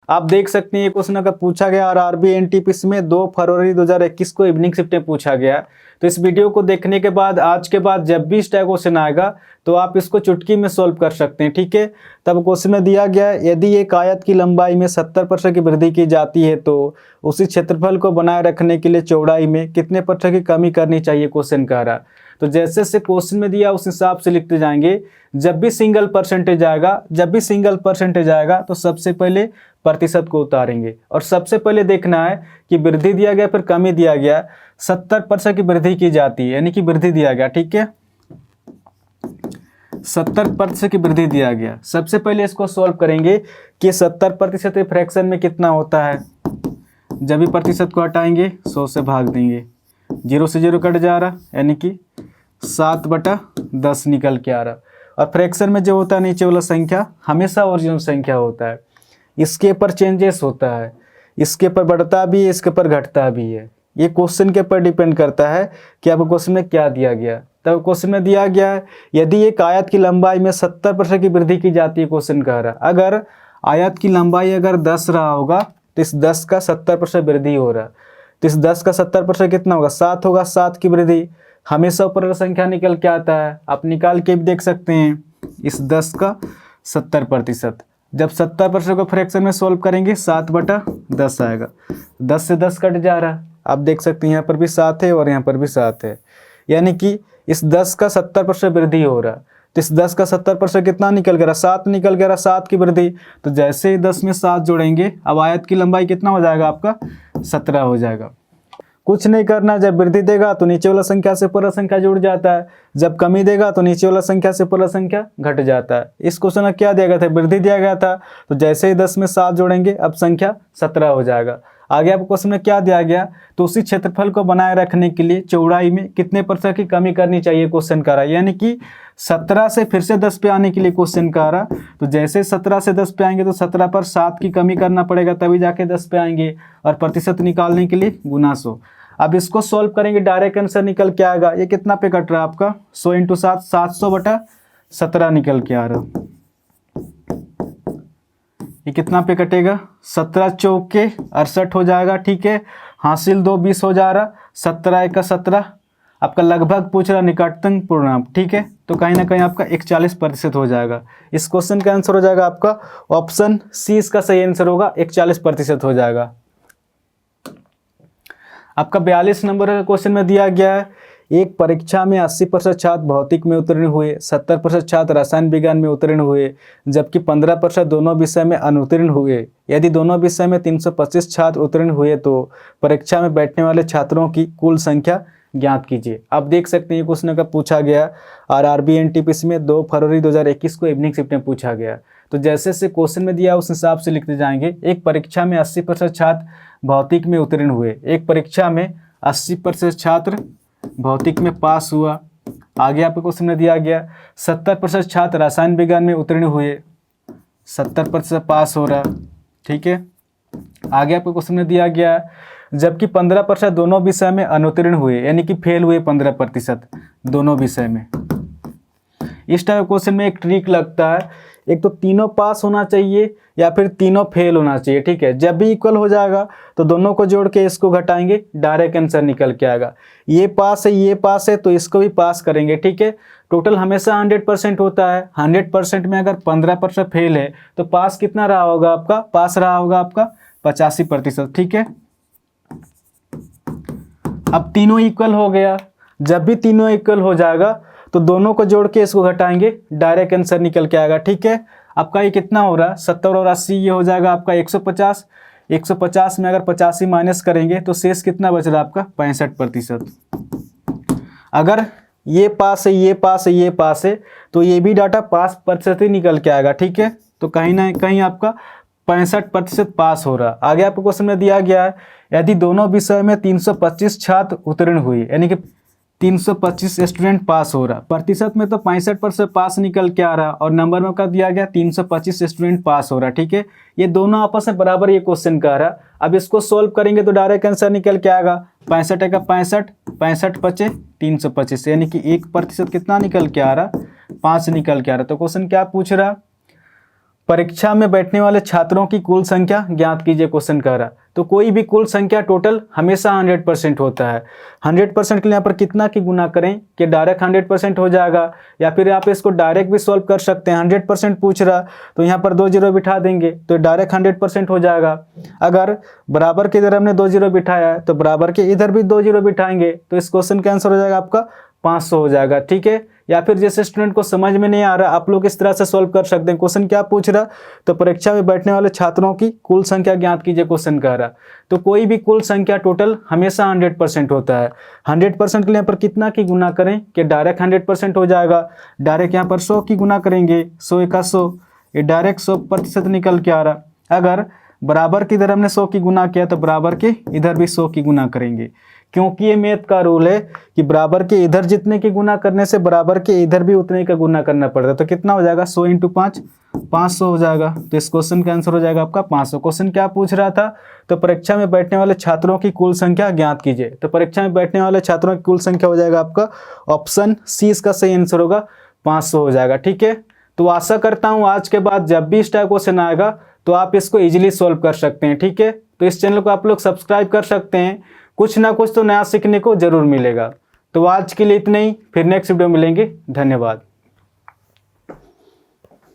आप देख सकते हैं ये क्वेश्चन अगर पूछा गया और आरबी एनटीपीसी में 2 फरवरी 2021 को इवनिंग शिफ्ट में पूछा गया। तो इस वीडियो को देखने के बाद आज के बाद जब भी इस टाइप क्वेश्चन आएगा तो आप इसको चुटकी में सॉल्व कर सकते हैं, ठीक है। तब क्वेश्चन में दिया गया है यदि एक आयत की लंबाई में 70% की वृद्धि की जाती है तो उसी क्षेत्रफल को बनाए रखने के लिए चौड़ाई में कितने % की कमी करनी चाहिए, क्वेश्चन कह रहा। तो जैसे से क्वेश्चन में दिया उस हिसाब से लिखते जाएंगे। जब भी सिंगल परसेंटेज आएगा तो सबसे पहले प्रतिशत को उतारेंगे और सबसे पहले देखना है कि वृद्धि दिया गया फिर कमी दिया गया। 70% की वृद्धि की जाती है यानी कि वृद्धि दिया गया, ठीक है। 70% की वृद्धि दिया गया। सबसे पहले इसको सॉल्व करेंगे कि 70% फ्रैक्शन में कितना होता है। जब भी प्रतिशत को हटाएंगे 100 से भाग देंगे, 0 से 0 कट जा रहा यानी कि 7/10 निकल के आ रहा। और फ्रैक्शन में जो होता है नीचे वाला संख्या हमेशा ओरिजिनल संख्या होता है, इसके ऊपर चेंजेस होता है, इसके ऊपर बढ़ता भी है, इसके ऊपर घटता भी है। ये क्वेश्चन के ऊपर डिपेंड करता है कि आपको क्वेश्चन में क्या दिया गया। तब क्वेश्चन में दिया गया है यदि एक आयत की लंबाई में 70% की वृद्धि की जाती है, क्वेश्चन कह रहा है अगर आयत की लंबाई अगर 10 रहा होगा तो इस 10 का 70% वृद्धि हो रहा, तो इस 10 का 70% कितना होगा, 7 होगा। 7 की वृद्धि हमेशा ऊपर संख्या निकल के आता है, आप निकाल के भी देख सकते हैं। इस 10 का 70%, जब 70% को फ्रैक्शन में सॉल्व करेंगे 7/10 आएगा। 10 से 10 कट जा रहा, आप देख सकते हैं यहाँ पर भी 7 है और यहाँ पर भी 7 है, यानी कि इस 10 का 70% वृद्धि हो रहा। तो इस 10 का 70% कितना निकल गया, 7 निकल गया, 7 की वृद्धि। तो जैसे ही 10 में 7 जोड़ेंगे अब आयत की लंबाई कितना हो जाएगा आपका, 17 हो जाएगा। कुछ नहीं करना, जब वृद्धि देगा तो नीचे वाला संख्या से पूरा संख्या जुड़ जाता है, जब कमी देगा तो नीचे वाला संख्या से पूरा संख्या घट जाता है। इस क्वेश्चन में क्या दिया गया था, वृद्धि दिया गया था, तो जैसे ही 10 में 7 जोड़ेंगे अब संख्या 17 हो जाएगा। आगे आपको क्वेश्चन में क्या दिया गया, तो उसी क्षेत्रफल को बनाए रखने के लिए चौड़ाई में कितने % की कमी करनी चाहिए, क्वेश्चन कह रहा है। यानी कि 17 से फिर से 10 पे आने के लिए क्वेश्चन कह रहा, तो जैसे 17 से 10 पे आएंगे तो 17 पर 7 की कमी करना पड़ेगा तभी जाके 10 पे आएंगे, और प्रतिशत निकालने के लिए गुना 100। अब इसको सॉल्व करेंगे डायरेक्ट आंसर निकल के आएगा। ये कितना पे कट रहा है आपका, 100 × 7, 700/17 निकल के आ रहा। ये कितना पे कटेगा, 17 चौके 68 हो जाएगा, ठीक है। हासिल 2 20 हो जा रहा, 17 × 17 आपका लगभग पूछ रहा निकटतम पूर्णांक, ठीक है। तो कहीं ना कहीं आपका 41% हो जाएगा। इस क्वेश्चन का आंसर हो जाएगा आपका ऑप्शन सी, इसका सही आंसर होगा, 41% हो जाएगा। आपका 42 नंबर का क्वेश्चन में दिया गया है एक परीक्षा में 80% छात्र भौतिक में उत्तीर्ण हुए, 70% छात्र रसायन विज्ञान में उत्तीर्ण हुए, जबकि 15% दोनों विषय में अनुत्तीर्ण हुए। यदि दोनों विषय में 325 छात्र उत्तीर्ण हुए तो परीक्षा में बैठने वाले छात्रों की कुल संख्या ज्ञात कीजिए। आप देख सकते हैं ये क्वेश्चन का पूछा गया और आरबी एनटीपीसी में 2 फरवरी 2021 को इवनिंग शिफ्ट में पूछा गया। तो जैसे से क्वेश्चन में दिया उस हिसाब से लिखते जाएंगे। एक परीक्षा में 80% छात्र भौतिक में उत्तीर्ण हुए, एक परीक्षा में 80% छात्र भौतिक में पास हुआ। आगे आपको क्वेश्चन में दिया गया 70% छात्र रसायन विज्ञान में उत्तीर्ण हुए, 70% पास हो रहा, ठीक है। आगे आपको क्वेश्चन में दिया गया जबकि 15% दोनों विषय में अनुत्तीर्ण हुए, यानी कि फेल हुए 15% दोनों विषय में। इस टाइप क्वेश्चन में एक ट्रिक लगता है, एक तो तीनों पास होना चाहिए या फिर तीनों फेल होना चाहिए, ठीक है। जब भी इक्वल हो जाएगा तो दोनों को जोड़ के इसको घटाएंगे, डायरेक्ट आंसर निकल के आएगा। ये पास है, ये पास है, तो इसको भी पास करेंगे, ठीक है। टोटल हमेशा 100% होता है। 100% में अगर 15% फेल है तो पास कितना रहा होगा आपका, पास रहा होगा आपका 85%, ठीक है। अब तीनों इक्वल हो गया, जब भी तीनों इक्वल हो जाएगा तो दोनों को जोड़ के इसको घटाएंगे, डायरेक्ट आंसर निकल के आएगा, ठीक है। आपका ये कितना हो रहा है, 70 और 80, ये हो जाएगा आपका 150। 150 में अगर 85 माइनस करेंगे तो शेष कितना बच रहा है आपका 65%। अगर ये पास है, ये पास है, ये पास है, तो ये भी डाटा पास प्रतिशत ही निकल के आएगा, ठीक है। तो कहीं ना कहीं आपका 65% पास हो रहा। आगे आपको क्वेश्चन में दिया गया है यदि दोनों विषय में 325 छात्र उत्तीर्ण हुए, यानी कि 325 स्टूडेंट पास हो रहा। प्रतिशत में तो 65% पास निकल के आ रहा और नंबर में का दिया गया 325 स्टूडेंट पास हो रहा, ठीक है। ये दोनों आपस में बराबर ये क्वेश्चन कह रहा। अब इसको सोल्व करेंगे तो डायरेक्ट आंसर निकल के आएगा 65 का 65, 65 बचे 325, यानी कि 1% कितना निकल के आ रहा, 5 निकल के आ रहा। तो क्वेश्चन क्या पूछ रहा, परीक्षा में बैठने वाले छात्रों की कुल संख्या ज्ञात कीजिए, क्वेश्चन कह रहा। तो कोई भी कुल संख्या टोटल हमेशा 100% होता है। 100% के लिए यहाँ पर कितना की गुना करें कि डायरेक्ट 100% हो जाएगा, या फिर आप इसको डायरेक्ट भी सॉल्व कर सकते हैं। 100% पूछ रहा तो यहाँ पर 2 जीरो बिठा देंगे तो डायरेक्ट 100% हो जाएगा। अगर बराबर के इधर हमने 2 जीरो बिठाया है तो बराबर के इधर भी 2 जीरो बिठाएंगे तो इस क्वेश्चन का आंसर हो जाएगा आपका 500 हो जाएगा। ठीक है, या फिर जैसे स्टूडेंट को समझ में नहीं आ रहा आप लोग इस तरह से सॉल्व कर सकते हैं। क्वेश्चन क्या पूछ रहा, तो परीक्षा में बैठने वाले छात्रों की कुल संख्या ज्ञात कीजिए, क्वेश्चन कह रहा। तो कोई भी कुल संख्या टोटल हमेशा 100% होता है। 100% के लिए यहाँ पर कितना की गुना करें कि डायरेक्ट 100% हो जाएगा। डायरेक्ट यहाँ पर 100 की गुना करेंगे, 100 एका 100, ये डायरेक्ट 100% निकल के आ रहा। अगर बराबर की इधर हमने 100 की गुना किया तो बराबर के इधर भी 100 की गुना करेंगे, क्योंकि ये मैथ का रूल है कि बराबर के इधर जितने की गुना करने से बराबर के इधर भी उतने का गुना करना पड़ता है। तो कितना हो जाएगा, 100 × 5 500 हो जाएगा। तो इस क्वेश्चन का आंसर हो जाएगा आपका 500। क्वेश्चन क्या पूछ रहा था, तो परीक्षा में बैठने वाले छात्रों की कुल संख्या ज्ञात कीजिए। तो परीक्षा में बैठने वाले छात्रों की कुल संख्या हो जाएगा आपका ऑप्शन सी, इसका सही आंसर होगा 500 हो जाएगा। ठीक है, तो आशा करता हूँ आज के बाद जब भी इस टाइप क्वेश्चन आएगा तो आप इसको इजीली सॉल्व कर सकते हैं। ठीक है, तो इस चैनल को आप लोग सब्सक्राइब कर सकते हैं, कुछ ना कुछ तो नया सीखने को जरूर मिलेगा। तो आज के लिए इतना ही, फिर नेक्स्ट वीडियो मिलेंगे। धन्यवाद।